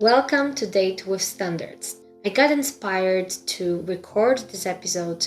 Welcome to Date with Standards. I got inspired to record this episode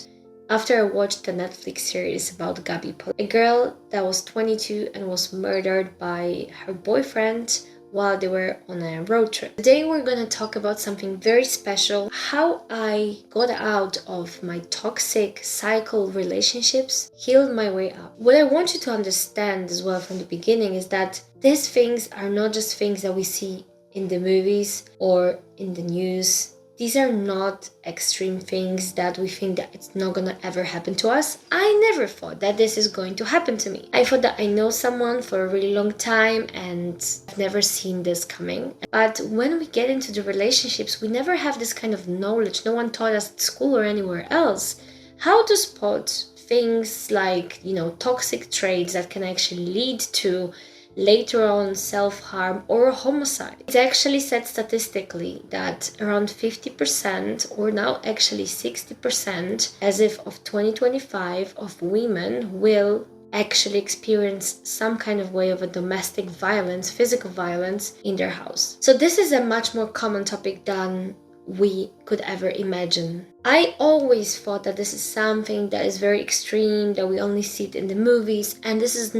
after I watched the Netflix series about Gabby Petito, a girl that was 22 and was murdered by her boyfriend while they were on a road trip. Today we're going to talk about something very special, how I got out of my toxic cycle relationships, healed my way up. What I want you to understand as well from the beginning is that these things are not just things that we see in the movies or in the news. These are not extreme things that we think that it's not gonna ever happen to us. I never thought that this is going to happen to me. I thought that I know someone for a really long time and I've never seen this coming. But when we get into the relationships, we never have this kind of knowledge. No one taught us at school or anywhere else how to spot things like, toxic traits that can actually lead to later on self-harm or homicide. It's actually said statistically that around 50% or now actually 60% as of 2025 of women will actually experience some kind of way of a domestic violence, physical violence in their house. So this is a much more common topic than we could ever imagine. I always thought that this is something that is very extreme, that we only see it in the movies, and this is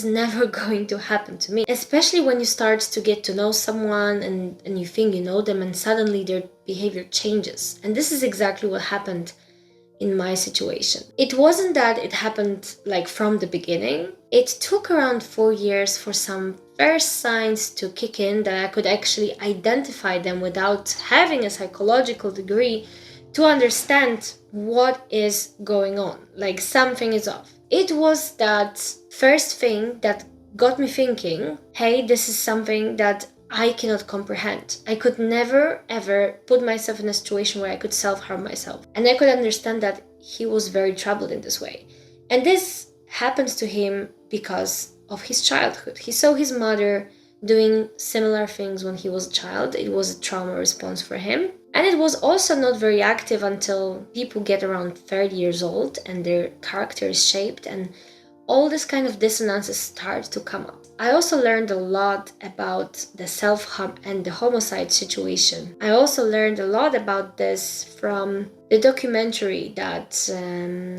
never going to happen to me, especially when you start to get to know someone and you think you know them and suddenly their behavior changes. And this is exactly what happened in my situation. It wasn't that it happened like from the beginning. It took around 4 years for some first signs to kick in that I could actually identify them without having a psychological degree to understand what is going on, like something is off. It was that first thing that got me thinking, hey, this is something that I cannot comprehend. I could never ever put myself in a situation where I could self-harm myself. And I could understand that he was very troubled in this way. And this happens to him because of his childhood. He saw his mother doing similar things when he was a child. It was a trauma response for him. And it was also not very active until people get around 30 years old and their character is shaped and all this kind of dissonances start to come up. I also learned a lot about the self-harm and the homicide situation. I also learned a lot about this from the documentary that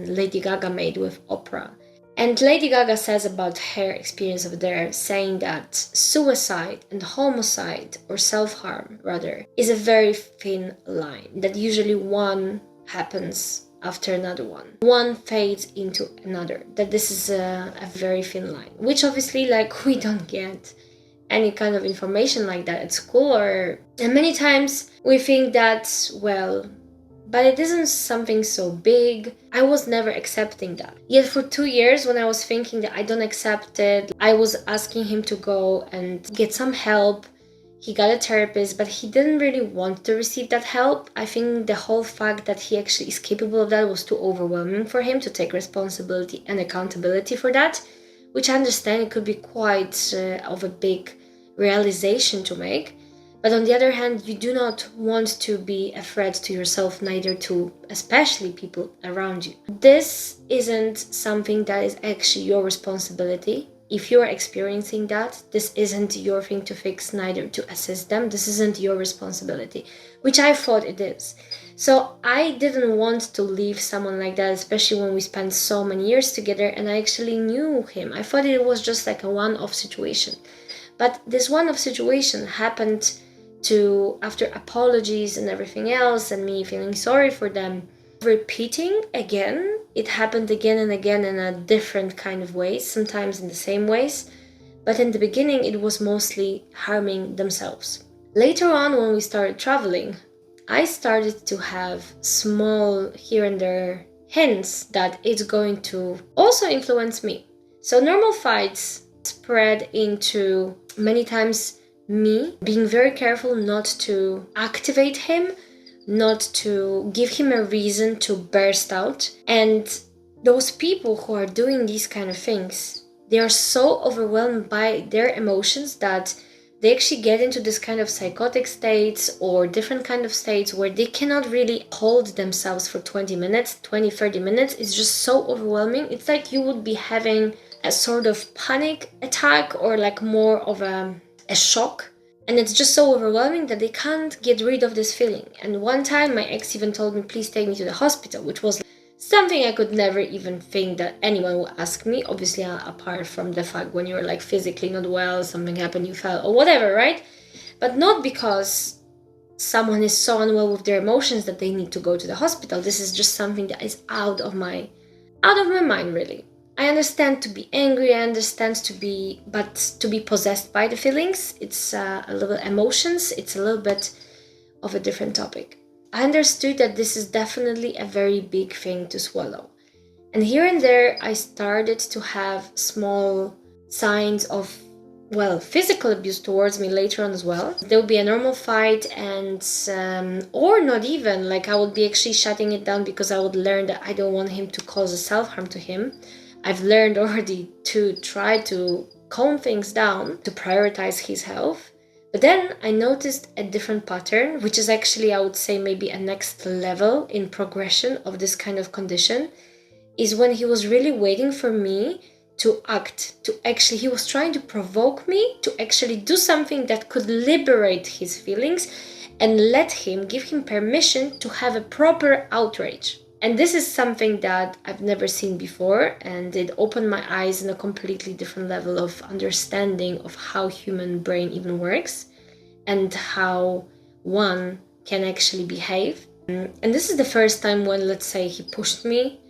Lady Gaga made with Oprah. And Lady Gaga says about her experience over there, saying that suicide and homicide, or self-harm rather, is a very thin line, that usually one happens after another one. One fades into another, that this is a very thin line, which obviously we don't get any kind of information like that at school, and many times we think that, but it isn't something so big. I was never accepting that. Yet for 2 years, when I was thinking that I don't accept it, I was asking him to go and get some help. He got a therapist, but he didn't really want to receive that help. I think the whole fact that he actually is capable of that was too overwhelming for him to take responsibility and accountability for that, which I understand it could be quite of a big realization to make. But on the other hand, you do not want to be a threat to yourself, neither to especially people around you. This isn't something that is actually your responsibility. If you're experiencing that, this isn't your thing to fix, neither to assist them. This isn't your responsibility, which I thought it is. So I didn't want to leave someone like that, especially when we spent so many years together and I actually knew him. I thought it was just like a one-off situation. But this one-off situation happened after apologies and everything else and me feeling sorry for them, repeating again. It happened again and again in a different kind of ways, sometimes in the same ways. But in the beginning, it was mostly harming themselves. Later on, when we started traveling, I started to have small here and there hints that it's going to also influence me. So normal fights spread into many times me being very careful not to activate him, not to give him a reason to burst out. And those people who are doing these kind of things, they are so overwhelmed by their emotions that they actually get into this kind of psychotic states or different kind of states where they cannot really hold themselves for 20 minutes, 20, 30 minutes. It's just so overwhelming. It's like you would be having a sort of panic attack or more of a shock And it's just so overwhelming that they can't get rid of this feeling. And one time my ex even told me, please take me to the hospital, which was something I could never even think that anyone would ask me. Obviously, apart from the fact when you're like physically not well, something happened, you fell or whatever, right? But not because someone is so unwell with their emotions that they need to go to the hospital. This is just something that is out of my mind, really. I understand to be angry, I understand but to be possessed by the feelings, it's a little emotions, it's a little bit of a different topic. I understood that this is definitely a very big thing to swallow. And here and there, I started to have small signs of, well, physical abuse towards me later on as well. There would be a normal fight and, or not even, like I would be actually shutting it down because I would learn that I don't want him to cause a self-harm to him. I've learned already to try to calm things down, to prioritize his health. But then I noticed a different pattern, which is actually, I would say, maybe a next level in progression of this kind of condition, is when he was really waiting for me to act, he was trying to provoke me to actually do something that could liberate his feelings and give him permission to have a proper outrage. And this is something that I've never seen before, and it opened my eyes in a completely different level of understanding of how human brain even works and how one can actually behave. And this is the first time when, let's say, he pushed me.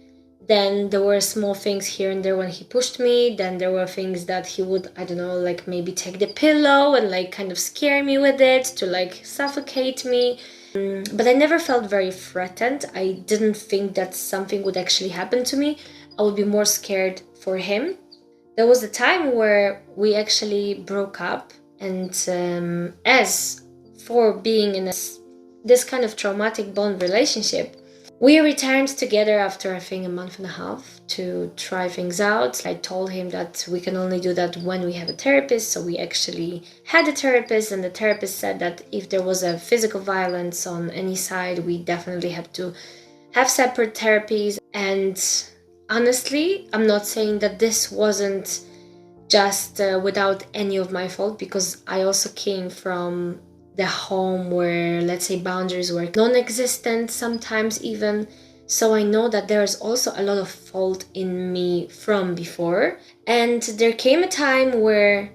Then there were small things here and there when he pushed me. Then there were things that he would, I don't know, like maybe take the pillow and like kind of scare me with it to like suffocate me. But I never felt very threatened. I didn't think that something would actually happen to me. I would be more scared for him. There was a time where we actually broke up, and as for being in this kind of traumatic bond relationship, we returned together after I think a month and a half to try things out. I told him that we can only do that when we have a therapist. So we actually had a therapist, and the therapist said that if there was a physical violence on any side, we definitely have to have separate therapies. And honestly, I'm not saying that this wasn't just without any of my fault, because I also came from the home where, let's say, boundaries were non-existent sometimes even. So I know that there's also a lot of fault in me from before. And there came a time where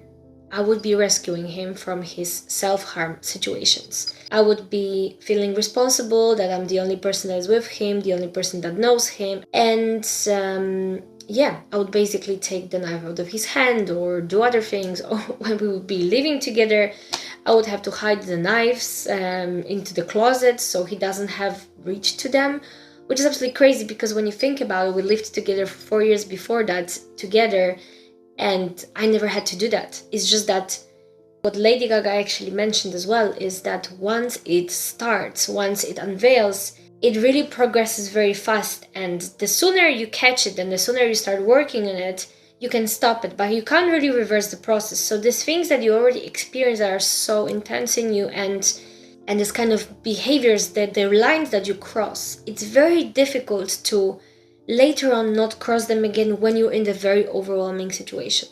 I would be rescuing him from his self-harm situations. I would be feeling responsible that I'm the only person that is with him, the only person that knows him. And I would basically take the knife out of his hand or do other things. Or when we would be living together, I would have to hide the knives into the closet so he doesn't have reach to them, which is absolutely crazy because when you think about it, we lived together for 4 years before that together, and I never had to do that. It's just that what Lady Gaga actually mentioned as well is that once it starts, once it unveils, it really progresses very fast, and the sooner you catch it and the sooner you start working on it, you can stop it, but you can't really reverse the process. So these things that you already experience are so intense in you, and this kind of behaviors, that the lines that you cross, it's very difficult to later on not cross them again when you're in the very overwhelming situation.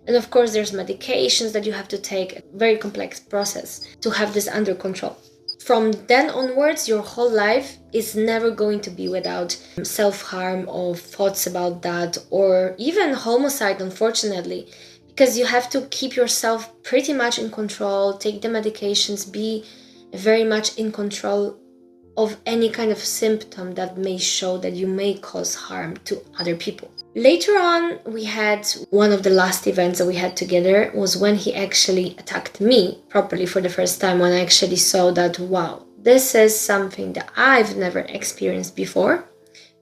And of course, there's medications that you have to take, a very complex process to have this under control. From then onwards, your whole life is never going to be without self-harm or thoughts about that, or even homicide, unfortunately, because you have to keep yourself pretty much in control, take the medications, be very much in control of any kind of symptom that may show that you may cause harm to other people. Later on, we had one of the last events that we had together was when he actually attacked me properly for the first time, when I actually saw that, wow, this is something that I've never experienced before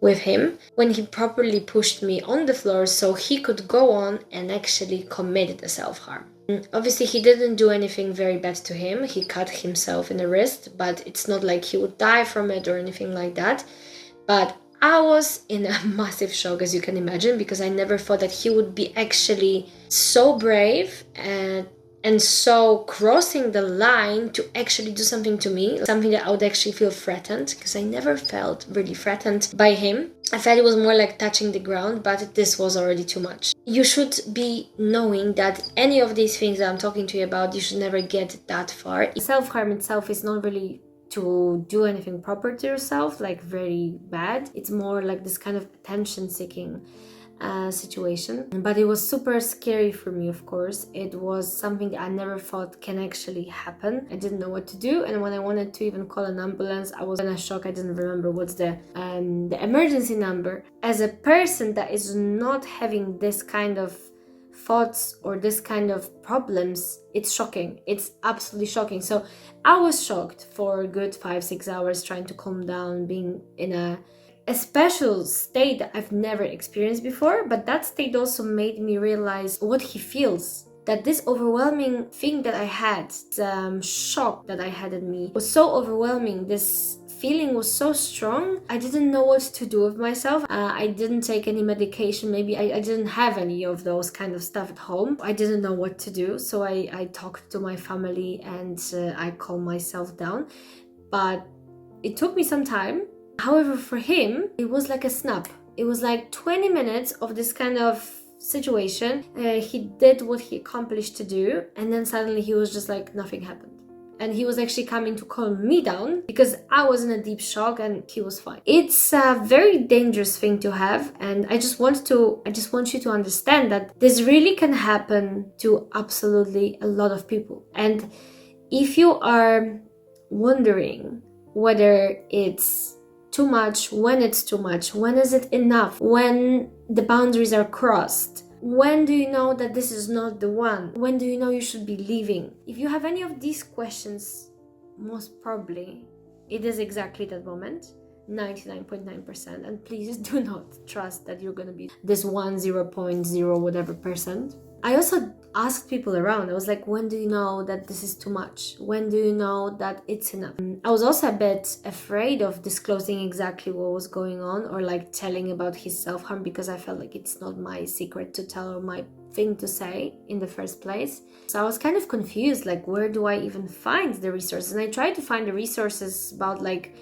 with him, when he properly pushed me on the floor so he could go on and actually commit the self-harm. Obviously, he didn't do anything very bad to him. He cut himself in the wrist, but it's not like he would die from it or anything like that. But I was in a massive shock, as you can imagine, because I never thought that he would be actually so brave and And so crossing the line to actually do something to me, something that I would actually feel threatened, because I never felt really threatened by him. I felt it was more like touching the ground, but this was already too much. You should be knowing that any of these things that I'm talking to you about, you should never get that far. Self-harm itself is not really to do anything proper to yourself, like very bad. It's more like this kind of attention-seeking situation. But it was super scary for me, of course. It was something that I never thought can actually happen. I didn't know what to do, and when I wanted to even call an ambulance, I was in a shock. I didn't remember what's the emergency number. As a person that is not having this kind of thoughts or this kind of problems, it's shocking. It's absolutely shocking. So I was shocked for a good 5-6 hours, trying to calm down, being in a special state that I've never experienced before. But that state also made me realize what he feels. That this overwhelming thing that I had, the shock that I had in me, was so overwhelming. This feeling was so strong. I didn't know what to do with myself. I didn't take any medication. Maybe I didn't have any of those kind of stuff at home. I didn't know what to do. So I talked to my family and I calmed myself down. But it took me some time. However, for him, it was like a snap. It was like 20 minutes of this kind of situation. He did what he accomplished to do, and then suddenly he was just like nothing happened. And he was actually coming to calm me down because I was in a deep shock and he was fine. It's a very dangerous thing to have, and I just want you to understand that this really can happen to absolutely a lot of people. And if you are wondering whether it's too much, when it's too much, when is it enough, when the boundaries are crossed, when do you know that this is not the one, when do you know you should be leaving? If you have any of these questions, most probably it is exactly that moment, 99.9%. And please do not trust that you're gonna be this 0.0 whatever percent. I also asked people around. I was like, when do you know that this is too much? When do you know that it's enough? I was also a bit afraid of disclosing exactly what was going on, or like telling about his self-harm, because I felt like it's not my secret to tell or my thing to say in the first place. So I was kind of confused, like, where do I even find the resources? And I tried to find the resources about like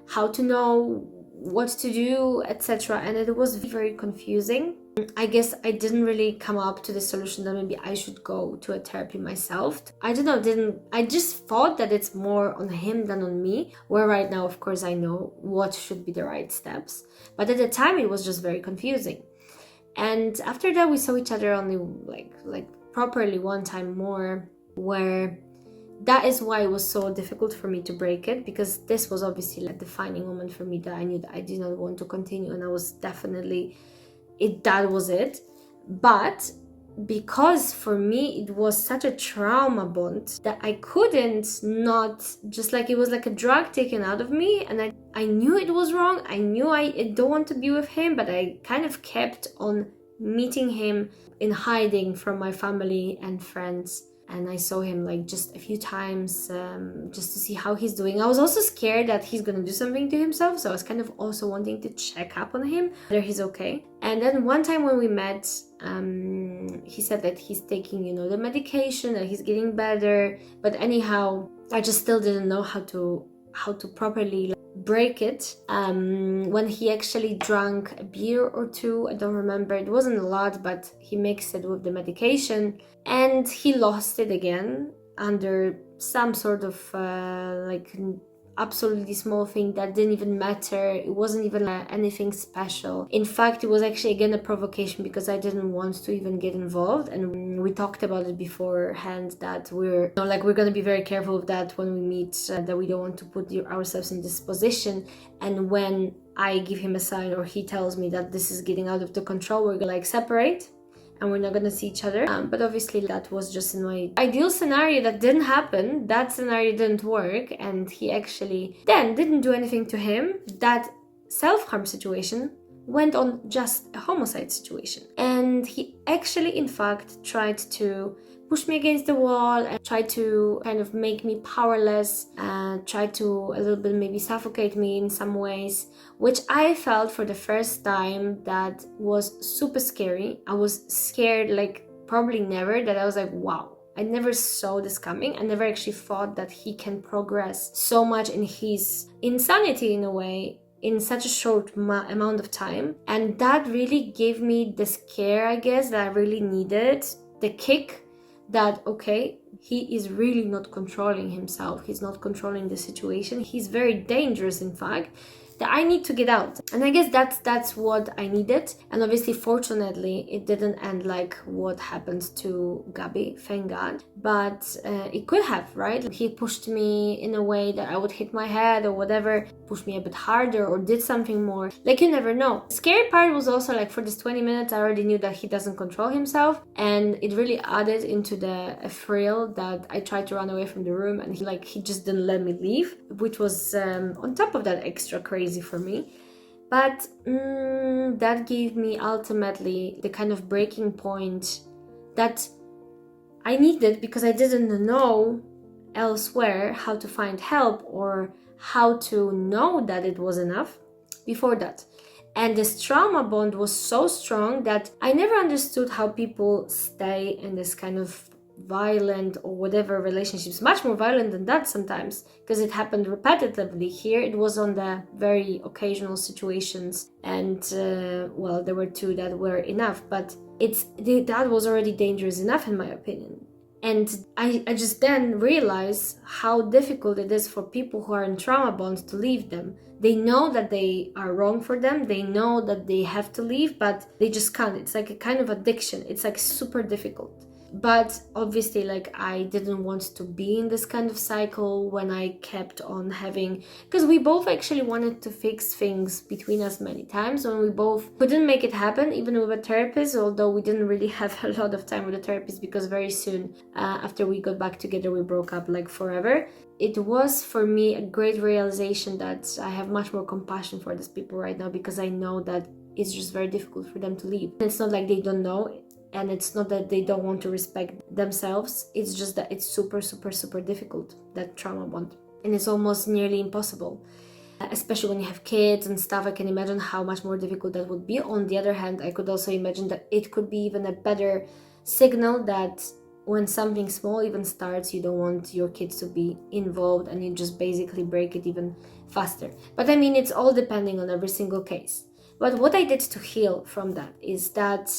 how to know what to do, etc. And it was very confusing. I guess I didn't really come up to the solution that maybe I should go to a therapy myself. I don't know, I just thought that it's more on him than on me, where right now, of course, I know what should be the right steps. But at the time, it was just very confusing. And after that, we saw each other only like properly one time more, where that is why it was so difficult for me to break it, because this was obviously a defining moment for me that I knew that I did not want to continue, and I was definitely that was it. But because for me it was such a trauma bond that I couldn't not, just like it was like a drug taken out of me, and I knew it was wrong. I knew I don't want to be with him, but I kind of kept on meeting him in hiding from my family and friends. And I saw him like just a few times, just to see how he's doing. I was also scared that he's gonna do something to himself, so I was kind of also wanting to check up on him, whether he's okay. And then one time when we met, he said that he's taking, the medication, that he's getting better. But anyhow, I just still didn't know how to properly break it. When he actually drank a beer or two, I don't remember, it wasn't a lot, but he mixed it with the medication and he lost it again under some sort of absolutely small thing that didn't even matter. It wasn't even anything special. In fact, it was actually again a provocation, because I didn't want to even get involved. And we talked about it beforehand, that we're going to be very careful of that when we meet, that we don't want to put ourselves in this position. And when I give him a sign or he tells me that this is getting out of the control, we're gonna separate and we're not gonna see each other. But obviously that was just in my ideal scenario. That didn't happen. That scenario didn't work, and he actually then didn't do anything to him. That self-harm situation went on just a homicide situation, and he actually in fact tried to push me against the wall and tried to kind of make me powerless, and tried to a little bit maybe suffocate me in some ways, which I felt for the first time that was super scary. I was scared like probably never, that I was like, wow, I never saw this coming. I never actually thought that he can progress so much in his insanity in a way in such a short amount of time. And that really gave me the scare, I guess, that I really needed, the kick that, okay, he is really not controlling himself. He's not controlling the situation. He's very dangerous, in fact, that I need to get out. And I guess that's what I needed. And obviously, fortunately, it didn't end like what happened to Gabby, thank God. But it could have, right? He pushed me in a way that I would hit my head or whatever, pushed me a bit harder or did something more. Like, you never know. The scary part was also like for this 20 minutes, I already knew that he doesn't control himself. And it really added into the thrill that I tried to run away from the room and he just didn't let me leave, which was on top of that extra crazy for me. But that gave me ultimately the kind of breaking point that I needed, because I didn't know elsewhere how to find help or how to know that it was enough before that. And this trauma bond was so strong that I never understood how people stay in this kind of violent or whatever relationships, much more violent than that sometimes, because it happened repetitively. Here it was on the very occasional situations, and well, there were 2 that were enough, but that was already dangerous enough in my opinion. And I just then realized how difficult it is for people who are in trauma bonds to leave them. They know that they are wrong for them, they know that they have to leave, but they just can't. It's like a kind of addiction. It's like super difficult. But obviously, like, I didn't want to be in this kind of cycle when I kept on having, because we both actually wanted to fix things between us many times, when we both couldn't make it happen, even with a therapist, although we didn't really have a lot of time with a therapist, because very soon after we got back together, we broke up like forever. It was for me a great realization that I have much more compassion for these people right now, because I know that it's just very difficult for them to leave. It's not like they don't know, and it's not that they don't want to respect themselves. It's just that it's super, super, super difficult, that trauma bond. And it's almost nearly impossible. Especially when you have kids and stuff, I can imagine how much more difficult that would be. On the other hand, I could also imagine that it could be even a better signal that when something small even starts, you don't want your kids to be involved, and you just basically break it even faster. But I mean, it's all depending on every single case. But what I did to heal from that is that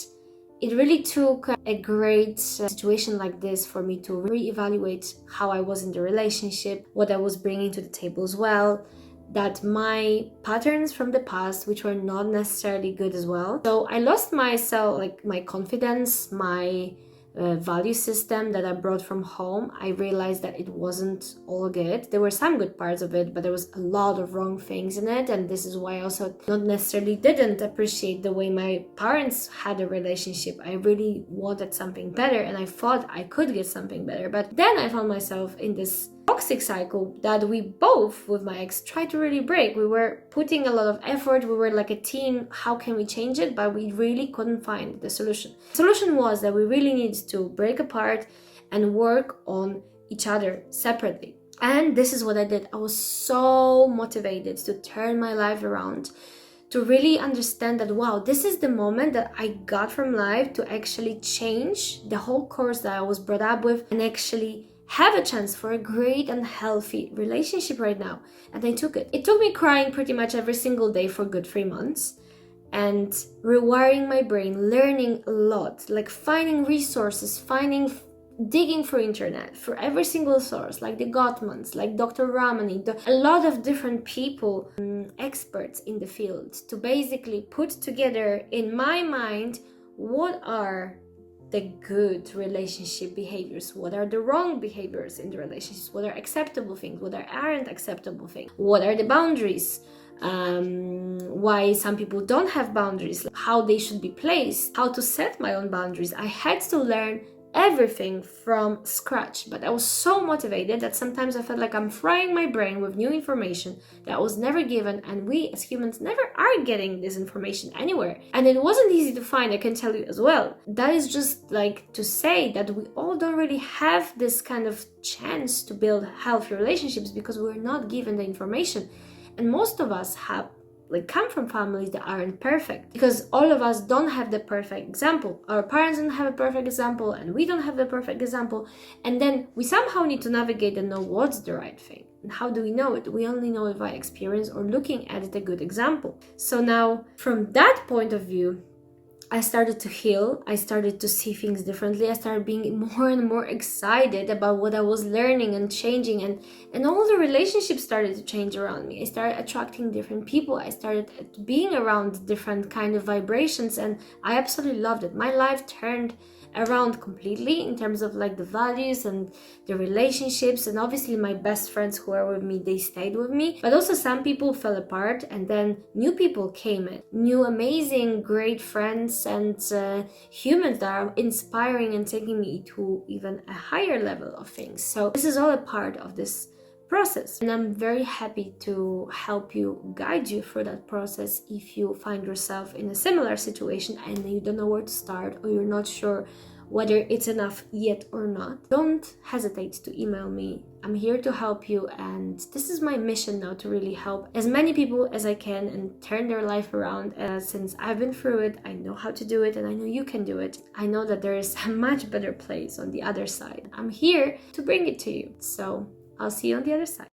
it really took a great situation like this for me to reevaluate how I was in the relationship, what I was bringing to the table as well, that my patterns from the past, which were not necessarily good as well. So I lost myself, like my confidence, my value system that I brought from home. I realized that it wasn't all good. There were some good parts of it, but there was a lot of wrong things in it. And this is why I also not necessarily didn't appreciate the way my parents had a relationship. I really wanted something better, and I thought I could get something better. But then I found myself in this toxic cycle that we both, with my ex, tried to really break. We were putting a lot of effort. We were like a team. How can we change it? But we really couldn't find the solution. The solution was that we really needed to break apart and work on each other separately. And this is what I did. I was so motivated to turn my life around, to really understand that, wow, this is the moment that I got from life to actually change the whole course that I was brought up with, and actually have a chance for a great and healthy relationship right now. And I took it. It took me crying pretty much every single day for a good 3 months, and rewiring my brain, learning a lot, like finding resources, digging through internet for every single source, like the Gottmans, like Dr. Ramani, a lot of different people, experts in the field, to basically put together in my mind what are the good relationship behaviors, what are the wrong behaviors in the relationships, what are acceptable things, what aren't acceptable things, what are the boundaries, why some people don't have boundaries, how they should be placed, how to set my own boundaries. I had to learn everything from scratch, but I was so motivated that sometimes I felt like I'm frying my brain with new information that was never given, and we as humans never are getting this information anywhere, and it wasn't easy to find, I can tell you as well. That is just like to say that we all don't really have this kind of chance to build healthy relationships because we're not given the information, and most of us have like come from families that aren't perfect, because all of us don't have the perfect example. Our parents don't have a perfect example, and we don't have the perfect example, and then we somehow need to navigate and know what's the right thing. And how do we know it? We only know it by experience or looking at it a good example. So now from that point of view, I started to heal. I started to see things differently. I started being more and more excited about what I was learning and changing, and all the relationships started to change around me. I started attracting different people. I started being around different kind of vibrations, and I absolutely loved it. My life turned around completely in terms of like the values and the relationships, and obviously my best friends who are with me, they stayed with me, but also some people fell apart, and then new people came in, new amazing great friends and humans that are inspiring and taking me to even a higher level of things. So this is all a part of this process, and I'm very happy to help you, guide you through that process if you find yourself in a similar situation and you don't know where to start, or you're not sure whether it's enough yet or not. Don't hesitate to email me. I'm here to help you, and this is my mission now, to really help as many people as I can and turn their life around. Since I've been through it, I know how to do it, and I know you can do it. I know that there is a much better place on the other side. I'm here to bring it to you. So I'll see you on the other side.